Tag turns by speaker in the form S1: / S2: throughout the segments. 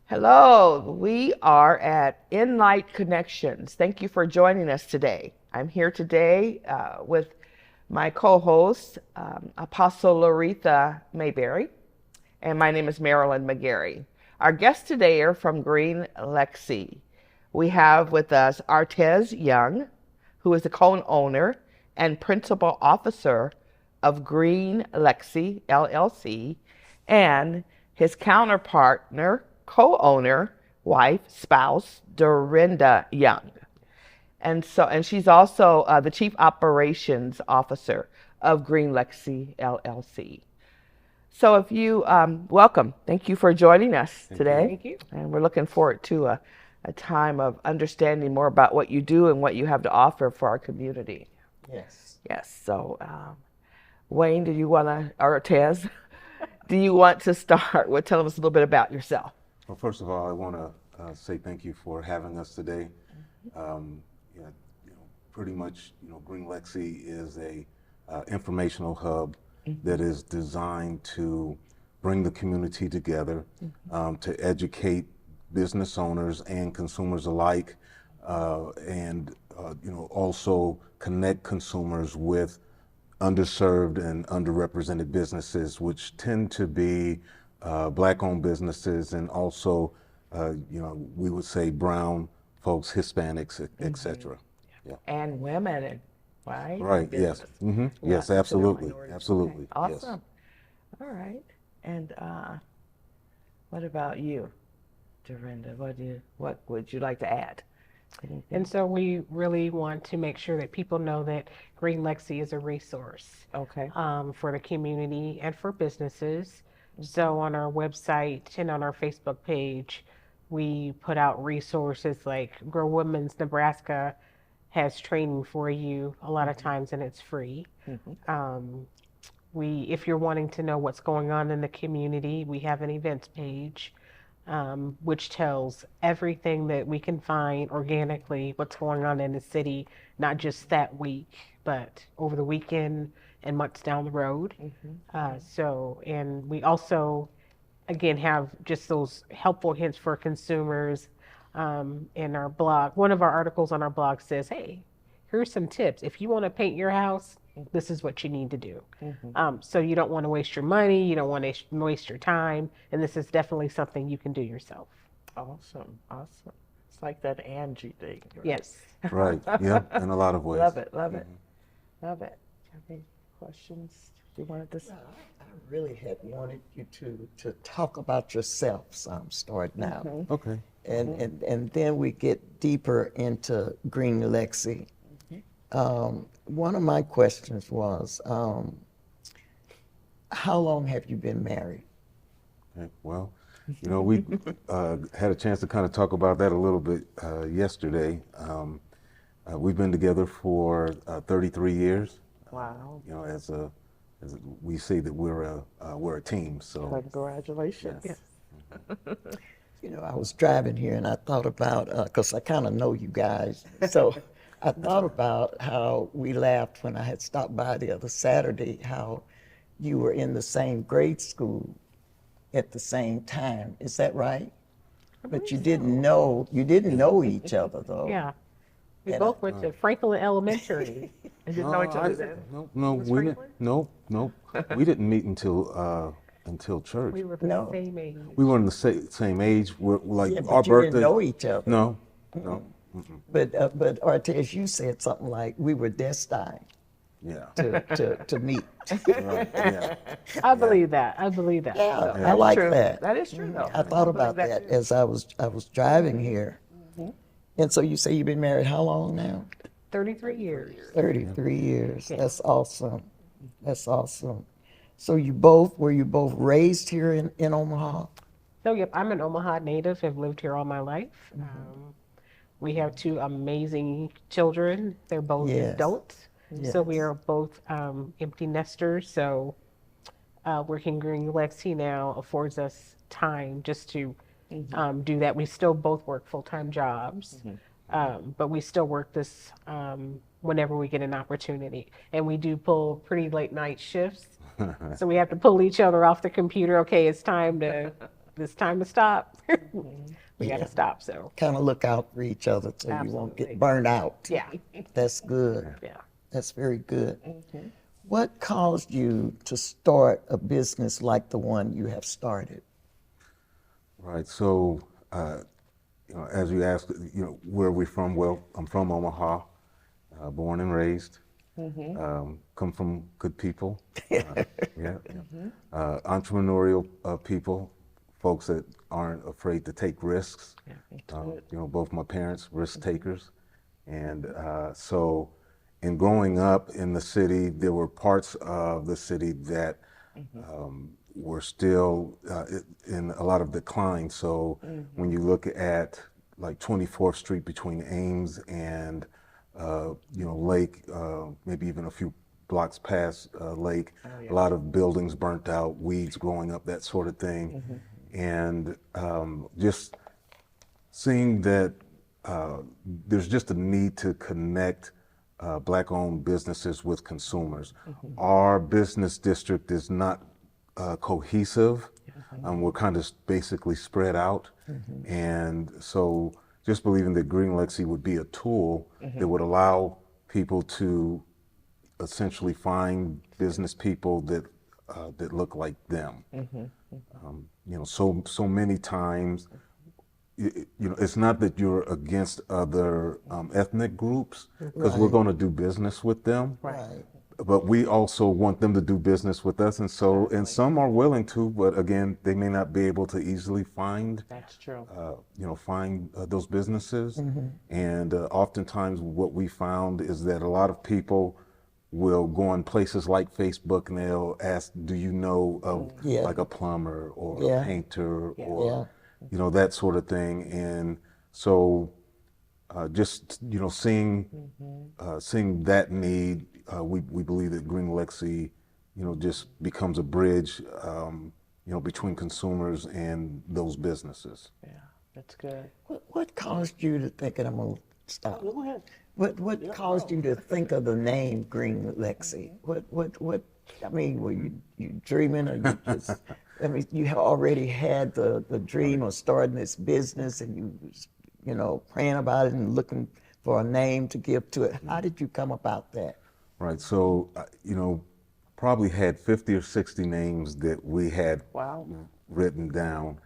S1: Hello, we are at InLight Connections. Thank you for joining us today. I'm here today with my co-host, Apostle Loretha Mayberry, and my name is Marilyn McGarry. Our guests today are from Greenlexi. We have with us Artez Young, who is the co-owner and principal officer of Greenlexi LLC, and his counterpartner, co-owner, wife, spouse, Dorina Young. And she's also the chief operations officer of Greenlexi LLC. So if you welcome, thank you for joining us today.
S2: Thank you.
S1: And we're looking forward to a time of understanding more about what you do and what you have to offer for our community.
S2: Yes.
S1: Yes. So Wayne, do you want to, or Tez, do you want to start with telling us a little bit about yourself?
S3: Well, first of all, I want to say thank you for having us today. Yeah, pretty much, Greenlexi is a informational hub that is designed to bring the community together, to educate business owners and consumers alike, and also connect consumers with underserved and underrepresented businesses, which tend to be Black-owned businesses, and also, we would say brown folks, Hispanics, et cetera. Yeah.
S1: And women, right?
S3: Right. Yes. Mm-hmm. Yes. Absolutely. Absolutely.
S1: Okay.
S3: Yes.
S1: Awesome. All right. And what about you, Dorinda? What would you like to add?
S2: And so we really want to make sure that people know that Greenlexi is a resource
S1: Okay.
S2: for the community and for businesses. So on our website and on our Facebook page, we put out resources like Grow Women's Nebraska has training for you a lot of times, and it's free. If you're wanting to know what's going on in the community, we have an events page, which tells everything that we can find organically, what's going on in the city, not just that week, but over the weekend and months down the road. And we also, again, have just those helpful hints for consumers in our blog. One of our articles on our blog says, hey, here's some tips. If you want to paint your house, this is what you need to do. So you don't want to waste your money, you don't want to waste your time, and this is definitely something you can do yourself.
S1: Awesome. Awesome. It's like that Angie thing. Right?
S2: Yes.
S3: Right. Yeah. In a lot of ways.
S1: Love it. Love it. Love it. Have any questions you wanted to say?
S4: I really had wanted you to talk about yourself some, start now.
S3: Okay.
S4: And then we get deeper into Greenlexi. One of my questions was, how long have you been married?
S3: Okay. Well, we had a chance to kind of talk about that a little bit yesterday. We've been together for 33 years.
S1: Wow.
S3: As we say that we're a team. So
S1: Congratulations.
S3: Yes.
S4: I was driving here and I thought about, because I kind of know you guys, so I thought about how we laughed when I had stopped by the other Saturday, how you were in the same grade school at the same time. Is that right? But you didn't know each other though.
S2: Yeah. We
S4: And
S2: both went to Franklin Elementary.
S1: I didn't know each other then.
S3: No, we didn't. Nope. We didn't meet until church.
S2: We were the
S4: No.
S2: same age.
S3: We weren't the same age. We're like
S4: Yeah, but
S3: our
S4: you
S3: birthday.
S4: didn't know each other.
S3: No.
S4: But Artez, you said something like we were destined
S3: Yeah.
S4: to meet.
S3: Right. Yeah.
S2: I believe that. I believe that.
S4: Yeah,
S1: That's
S4: I like
S1: true.
S4: that.
S1: That is true, though.
S4: I thought about
S1: believe
S4: that
S1: too.
S4: as I was driving here. And so you say you've been married how long now?
S2: 33 years.
S4: 33 years.
S2: Yeah.
S4: That's awesome. That's awesome. So were you both raised here in Omaha?
S2: So, yep, I'm an Omaha native. I've lived here all my life. We have two amazing children. They're both
S4: Yes.
S2: adults. So we
S4: Yes.
S2: are both empty nesters. So working Greenlexi now affords us time just to do that. We still both work full-time jobs, but we still work this whenever we get an opportunity. And we do pull pretty late night shifts. So we have to pull each other off the computer. Okay, it's time to this time to stop, we got to stop. So,
S4: Kind of look out for each other so you won't
S2: Absolutely.
S4: get burned out.
S2: yeah,
S4: That's good.
S2: yeah.
S4: That's very good. What caused you to start a business like the one you have started?
S3: Right. So, as you asked, where are we from? Well, I'm from Omaha, born and raised. Come from good people. Yeah. Entrepreneurial people, folks that aren't afraid to take risks. Both my parents, risk takers. And so, in growing up in the city, there were parts of the city that were still in a lot of decline. So when you look at like 24th Street between Ames and Lake, maybe even a few blocks past Lake, a lot of buildings burnt out, weeds growing up, that sort of thing. And just seeing that there's just a need to connect Black-owned businesses with consumers. Our business district is not cohesive. We're kind of basically spread out. And so just believing that Greenlexi would be a tool that would allow people to essentially find business people that that look like them. So many times, it's not that you're against other ethnic groups, because we're going to do business with them.
S4: Right.
S3: But we also want them to do business with us, and some are willing to, but again, they may not be able to easily find.
S1: That's true.
S3: Find those businesses, and oftentimes what we found is that a lot of people will go on places like Facebook and they'll ask, "Do you know of like a plumber or a painter or that sort of thing?" And so just seeing that need, we believe that Greenlexi just becomes a bridge between consumers and those businesses.
S1: Yeah, that's good.
S4: What caused you to think, and I'm going to stop.
S1: Go ahead.
S4: What caused you to think of the name Greenlexi? What, I mean, were you dreaming, or you just, I mean, you have already had the dream of starting this business, and you was, praying about it and looking for a name to give to it. How did you come about that?
S3: Right. So, probably had 50 or 60 names that we had written down.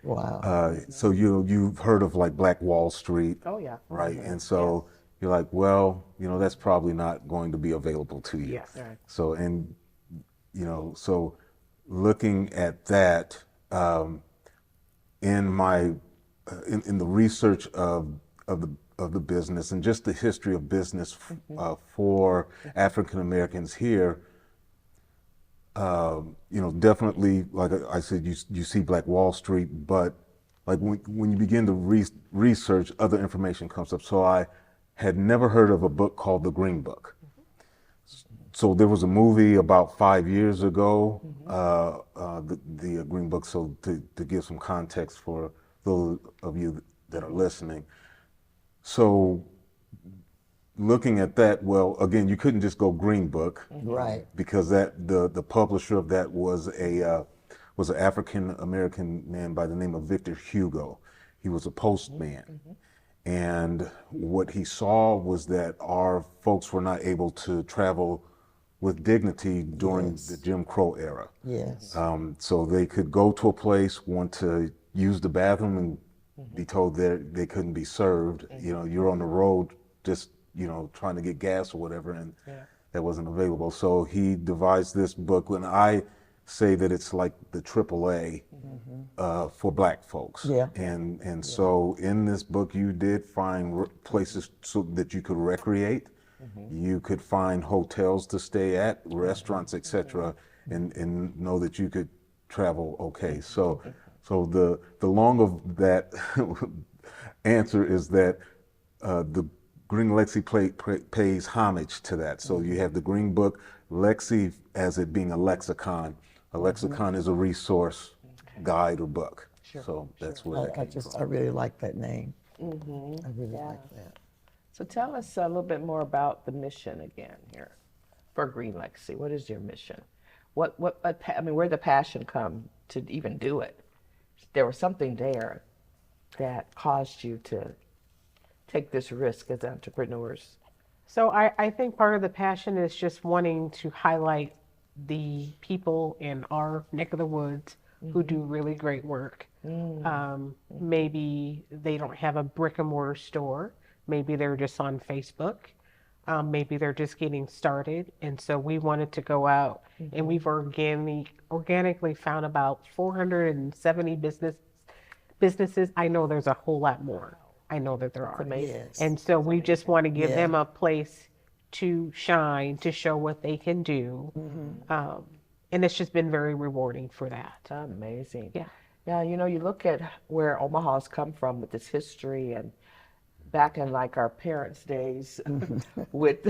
S4: Wow.
S3: So you've heard of like Black Wall Street.
S1: Oh, yeah.
S3: Right. And so you're like, well, that's probably not going to be available to you.
S1: Yes. Right.
S3: So, and, so looking at that, in my, in the research of the business and just the history of business for African Americans here, definitely, like I said, you see Black Wall Street, but like when you begin to research, other information comes up. So I had never heard of a book called The Green Book. So there was a movie about 5 years ago, the Green Book. So to give some context for those of you that are listening. So looking at that, well, again, you couldn't just go Green Book,
S4: Right.
S3: Because that the publisher of that was an African American man by the name of Victor Hugo. He was a postman, and what he saw was that our folks were not able to travel with dignity during the Jim Crow era.
S4: Yes.
S3: So they could go to a place, want to use the bathroom, and be told that they couldn't be served. You're on the road just trying to get gas or whatever, and that wasn't available. So he devised this book, and I say that it's like the AAA for Black folks.
S4: Yeah.
S3: And so in this book, you did find places so that you could recreate. You could find hotels to stay at, restaurants, etc., and know that you could travel okay. So the long of that answer is that the Greenlexi pays homage to that. So you have the Green Book, Lexi as it being a lexicon. A lexicon is a resource, guide, or book. So that's where that came from.
S4: I really like that name. I really like that.
S1: So tell us a little bit more about the mission again here for Greenlexi. What is your mission? I mean, where did the passion come to even do it? there was something there that caused you to take this risk as entrepreneurs?
S2: So I think part of the passion is just wanting to highlight the people in our neck of the woods who do really great work. Maybe they don't have a brick and mortar store. Maybe they're just on Facebook. Maybe they're just getting started. And so we wanted to go out and we've organically found about 470 businesses. I know there's a whole lot more. I know that there are.
S1: Amazing.
S4: Yes.
S2: And so we just want to give
S4: Yeah.
S2: them a place to shine, to show what they can do. And it's just been very rewarding for that.
S1: Amazing.
S2: Yeah.
S1: Yeah, you know, you look at where Omaha's come from with its history and back in like our parents' days with,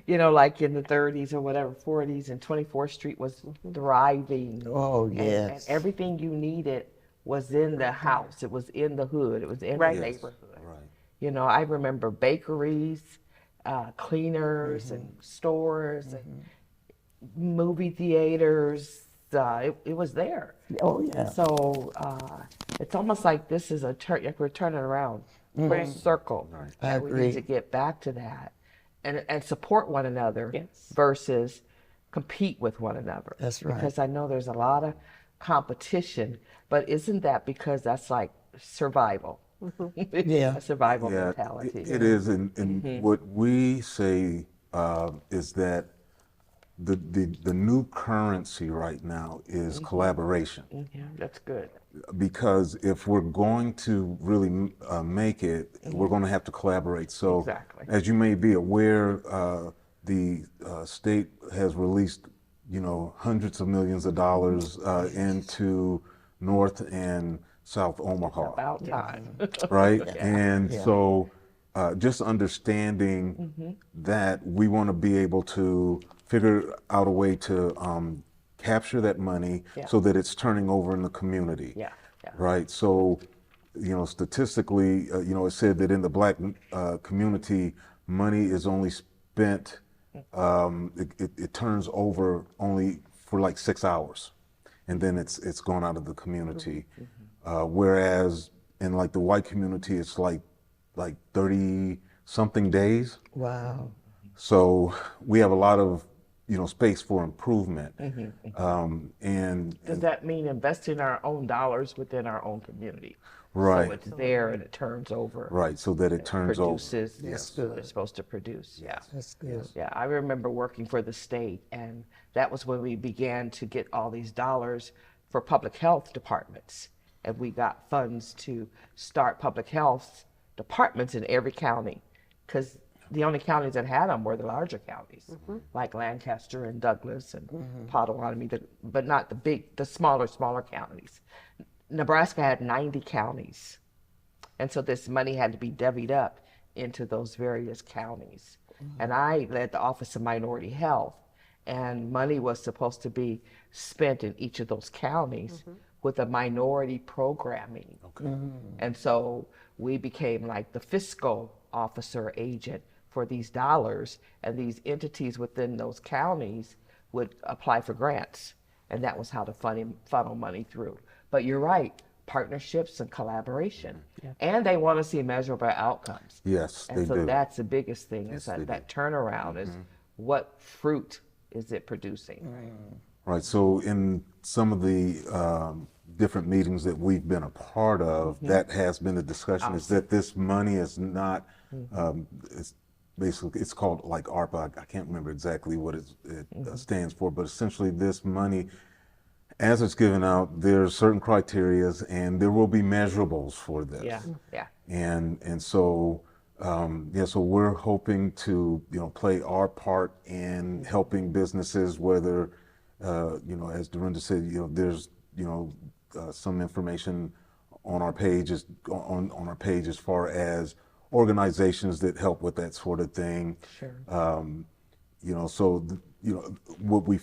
S1: you know, like in the 30s or whatever, 40s, and 24th Street was thriving.
S4: Oh,
S1: And
S4: yes.
S1: everything you needed was in the house. It was in the hood. It was in
S2: Right.
S1: the
S3: Yes.
S1: neighborhood.
S3: Right.
S1: You know, I remember bakeries, cleaners and stores and movie theaters. It was there.
S4: Oh, yeah.
S1: So it's almost like this is like we're turning around, full circle.
S3: Right.
S4: I
S1: And we
S4: agree.
S1: need to get back to that and support one another
S2: Yes.
S1: versus compete with one another.
S4: That's right.
S1: Because I know there's a lot of competition, but isn't that because that's like survival?
S4: Yeah.
S1: A survival
S3: Yeah,
S1: mentality.
S3: it is, and what we say is that the new currency right now is collaboration.
S1: Yeah, that's good.
S3: Because if we're going to really make it, we're going to have to collaborate. So,
S1: Exactly.
S3: as you may be aware, the state has released, you know, hundreds of millions of dollars into North and South Omaha,
S1: About time.
S3: right? And
S4: Yeah.
S3: so, just understanding that we want to be able to figure out a way to capture that money
S1: Yeah.
S3: so that it's turning over in the community.
S1: Yeah, yeah.
S3: Right. So, you know, statistically, you know, it said that in the Black community, money is only spent, it turns over only for like 6 hours, and then it's gone out of the community. Whereas in like the white community, it's like 30 something days.
S4: Wow.
S3: So we have a lot of, you know, space for improvement. And
S1: Does that mean investing our own dollars within our own community?
S3: Right.
S1: So it's there and it turns over.
S3: right, so that it turns over.
S1: Produces
S3: Yes.
S1: what it's supposed to produce. Yeah.
S4: That's good.
S1: Yeah, I remember working for the state, and that was when we began to get all these dollars for public health departments. And we got funds to start public health departments in every county, because the only counties that had them were the larger counties, like Lancaster and Douglas and Potawatomi, but not the smaller counties. Nebraska had 90 counties. And so this money had to be divvied up into those various counties. And I led the Office of Minority Health, and money was supposed to be spent in each of those counties with a minority programming. And so we became like the fiscal officer agent for these dollars, and these entities within those counties would apply for grants. And that was how to funnel money through. But you're right, partnerships and collaboration. And they want to see measurable outcomes.
S3: Yes,
S1: And
S3: they
S1: so
S3: do.
S1: that's the biggest thing,
S3: Yes,
S1: is
S3: they
S1: that turnaround is what fruit is it producing?
S3: Right. So in some of the different meetings that we've been a part of, that has been the discussion, is that this money is not, it's basically, it's called like ARPA. I can't remember exactly what it stands for, but essentially this money, as it's given out, there's certain criterias and there will be measurables for this.
S1: Yeah, yeah.
S3: And so, so we're hoping to, you know, play our part in helping businesses, whether, you know, as Dorina said, you know, there's, you know, some information on our page on our page as far as organizations that help with that sort of thing.
S1: Sure.
S3: You know, so, you know, what we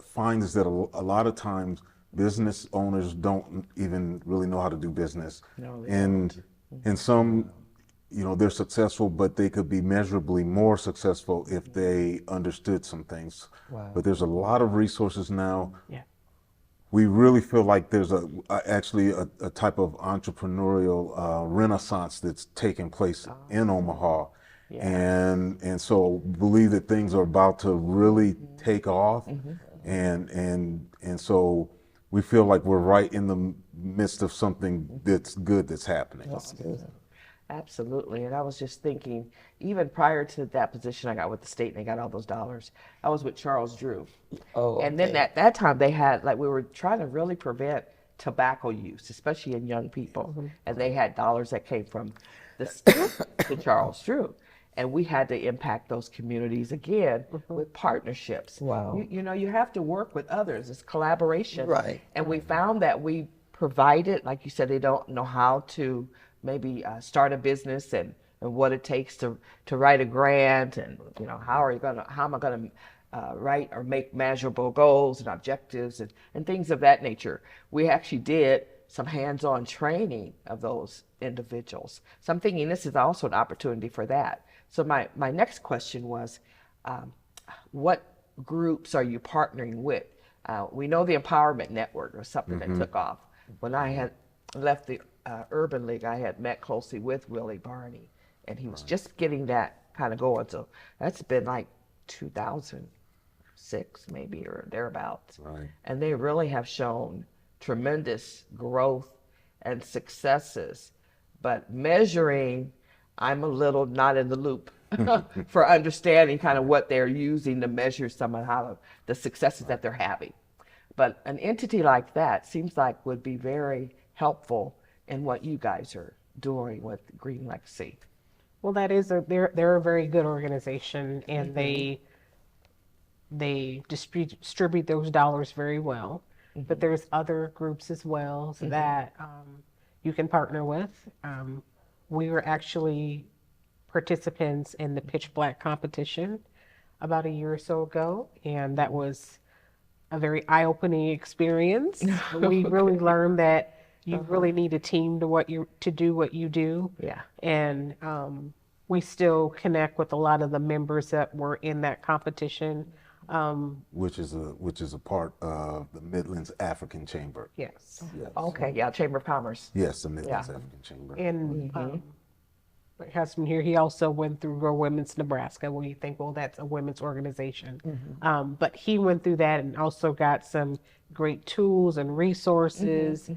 S3: find is that a lot of times business owners don't even really know how to do business.
S1: No, they
S3: and some, you know, they're successful, but they could be measurably more successful if they understood some things.
S4: Wow.
S3: But there's a lot of resources now
S2: Yeah.
S3: we really feel like there's actually a type of entrepreneurial renaissance that's taking place in Omaha. And so believe that things are about to really take off. And so we feel like we're right in the midst of something that's good that's happening.
S4: That's good.
S1: Absolutely. And I was just thinking, even prior to that position I got with the state and they got all those dollars, I was with Charles Drew.
S4: Oh,
S1: And then
S4: okay.
S1: at that time they had, like, we were trying to really prevent tobacco use, especially in young people. And they had dollars that came from the state to Charles Drew. And we had to impact those communities again with partnerships.
S4: Wow.
S1: You know, you have to work with others. It's collaboration.
S4: Right.
S1: And we found that we provided, like you said, they don't know how to maybe start a business and what it takes to write a grant, and you know, how am I gonna write or make measurable goals and objectives and things of that nature. We actually did some hands-on training of those individuals. So I'm thinking this is also an opportunity for that. So my next question was, what groups are you partnering with? We know the Empowerment Network was something that took off. When I had left the Urban League, I had met closely with Willie Barney, and he was just getting that kind of going. So that's been like 2006 maybe, or thereabouts.
S3: Right.
S1: And they really have shown tremendous growth and successes. But measuring, I'm a little not in the loop for understanding kind of what they're using to measure some of how the successes that they're having. But an entity like that seems like would be very helpful in what you guys are doing with Greenlexi.
S2: Well, they're a very good organization, and they distribute those dollars very well. But there's other groups as well that you can partner with. We were actually participants in the Pitch Black competition about a year or so ago, and that was a very eye-opening experience. We really learned that you really need a team to do what you do.
S1: Yeah.
S2: And we still connect with a lot of the members that were in that competition.
S3: Which is a part of the Midlands African Chamber.
S2: Yes.
S3: Yes.
S1: Okay, yeah, Chamber of Commerce.
S3: Yes, the Midlands African Chamber.
S2: And my husband here, he also went through Grow Women's Nebraska, where you think, well, that's a women's organization. But he went through that and also got some great tools and resources.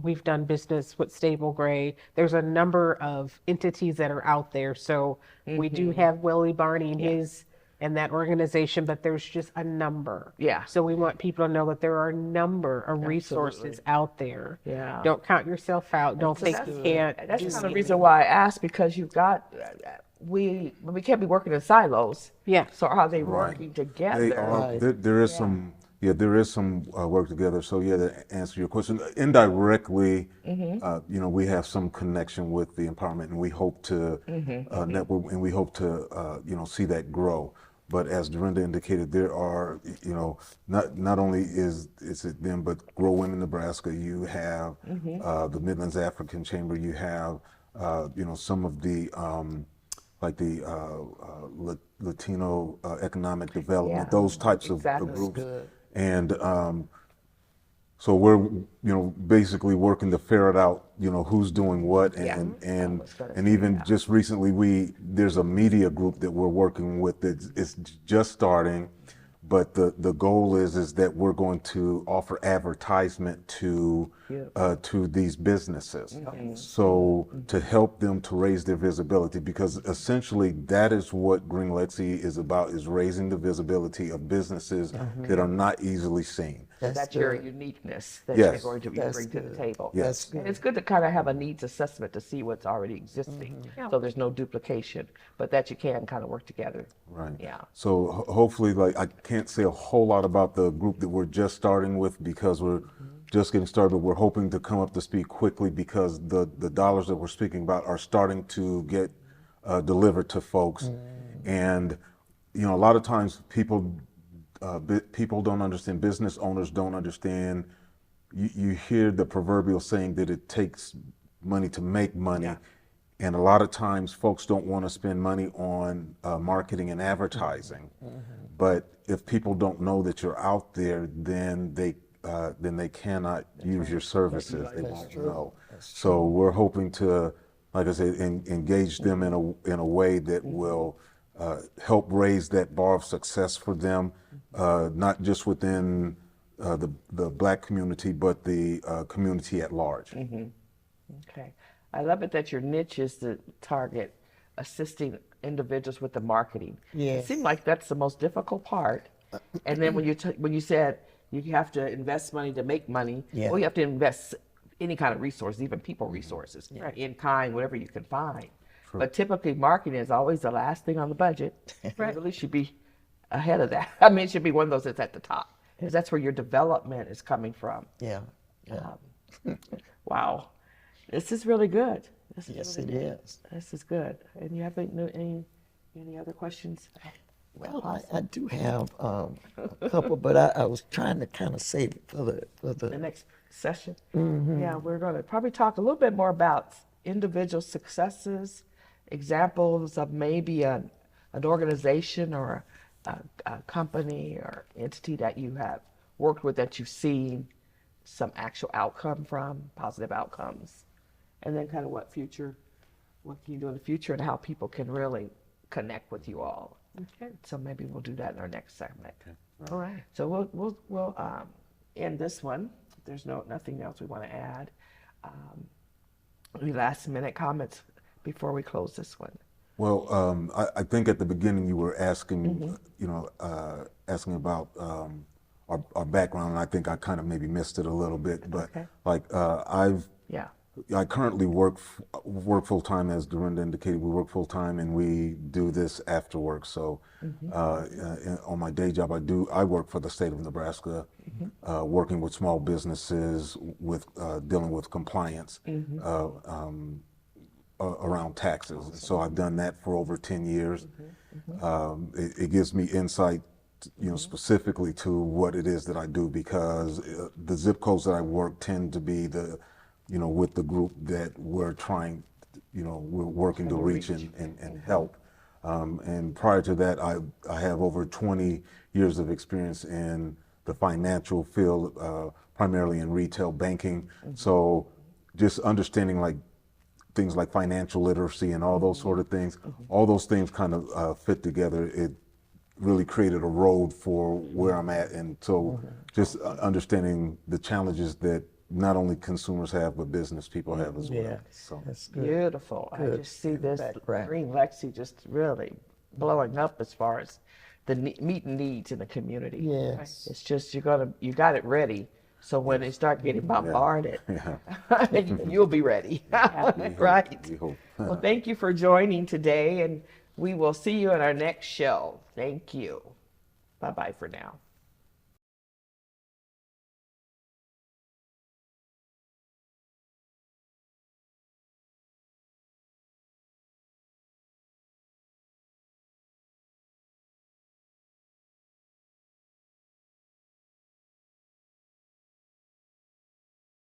S2: We've done business with Stable Gray. There's a number of entities that are out there. So we do have Willie Barney and his and that organization, but there's just a number.
S1: Yeah.
S2: So we want people to know that there are a number of resources out there.
S1: Yeah.
S2: Don't count yourself out. Don't think you can't.
S1: That's kind of the reason why I asked, because you've got, we can't be working in silos.
S2: Yeah.
S1: So are they working together?
S3: They are.
S4: Right.
S3: There is some. Yeah, there is some work together. So yeah, to answer your question, indirectly, you know, we have some connection with the empowerment, and we hope to network, and we hope to you know, see that grow. But as Dorina indicated, there are, you know, not only is it them, but Grow Women Nebraska. You have the Midlands African Chamber. You have you know, some of the like the Latino economic development, those types of groups.
S1: Good.
S3: And so we're, you know, basically working to ferret out, you know, who's doing what, and even just recently there's a media group that we're working with that is just starting, but the goal is that we're going to offer advertisement to these businesses, so to help them to raise their visibility, because essentially that is what Greenlexi is about, is raising the visibility of businesses that are not easily seen.
S1: That's your uniqueness that
S3: Yes.
S1: you're going to bring to the table.
S3: Yes.
S1: And it's good to kind of have a needs assessment to see what's already existing, so there's no duplication, but that you can kind of work together.
S3: Right.
S1: Yeah.
S3: So hopefully, like, I can't say a whole lot about the group that we're just starting with, because we're just getting started. We're hoping to come up to speed quickly, because the dollars that we're speaking about are starting to get delivered to folks. And, you know, a lot of times people don't understand, business owners don't understand. You hear the proverbial saying that it takes money to make money. And a lot of times folks don't want to spend money on marketing and advertising. But if people don't know that you're out there, then then they cannot use your services. They
S4: That's
S3: won't
S4: true.
S3: know.
S4: That's
S3: So we're hoping to, like I said, engage them in a way that will help raise that bar of success for them, not just within the Black community, but the community at large.
S1: Okay. I love it that your niche is to target assisting individuals with the marketing.
S4: Yes.
S1: It seemed like that's the most difficult part. And then when you said you have to invest money to make money,
S4: Yeah.
S1: well, you have to invest any kind of resources, even people resources, in kind, whatever you can find. But typically, marketing is always the last thing on the budget. It really should be ahead of that. I mean, it should be one of those that's at the top, because that's where your development is coming from.
S4: Yeah. Yeah.
S1: Wow, this is really good. This is
S4: Yes,
S1: really
S4: it
S1: good.
S4: is.
S1: This is good. And you have any other questions?
S4: Well, I do have a couple, but I was trying to kind of save it for
S1: The
S4: the.
S1: next session. Yeah, we're going to probably talk a little bit more about individual successes, examples of maybe an organization or a company or entity that you have worked with that you've seen some actual outcome from, positive outcomes, and then kind of what can you do in the future and how people can really connect with you all.
S2: Okay.
S1: So maybe we'll do that in our next segment.
S2: All right.
S1: So we'll end this one. There's nothing else we want to add. Any last minute comments before we close this one?
S3: Well, I think at the beginning you were asking, asking about our background, and I think I kind of maybe missed it a little bit. But
S1: Okay.
S3: like I currently work full time, as Dorina indicated. We work full time, and we do this after work. So, on my day job, I work for the state of Nebraska, working with small businesses, with dealing with compliance around taxes. So I've done that for over 10 years. It gives me insight, specifically to what it is that I do, because the zip codes that I work tend to be with the group that we're trying, we're working to reach and help. And prior to that, I have over 20 years of experience in the financial field, primarily in retail banking. So just understanding things like financial literacy and all those sort of things, all those things kind of fit together. It really created a road for where I'm at. And so just understanding the challenges that not only consumers have, but business people have as well.
S4: Yeah.
S3: So
S4: That's good.
S1: Beautiful. I
S4: Good.
S1: just see this
S4: Background.
S1: Greenlexi just really blowing up as far as the meeting needs in the community.
S4: Yes.
S1: It's just you got it ready. So when they start getting bombarded, you'll be ready. Right?
S3: We hope.
S1: Well, thank you for joining today, and we will see you in our next show. Thank you. Bye-bye for now.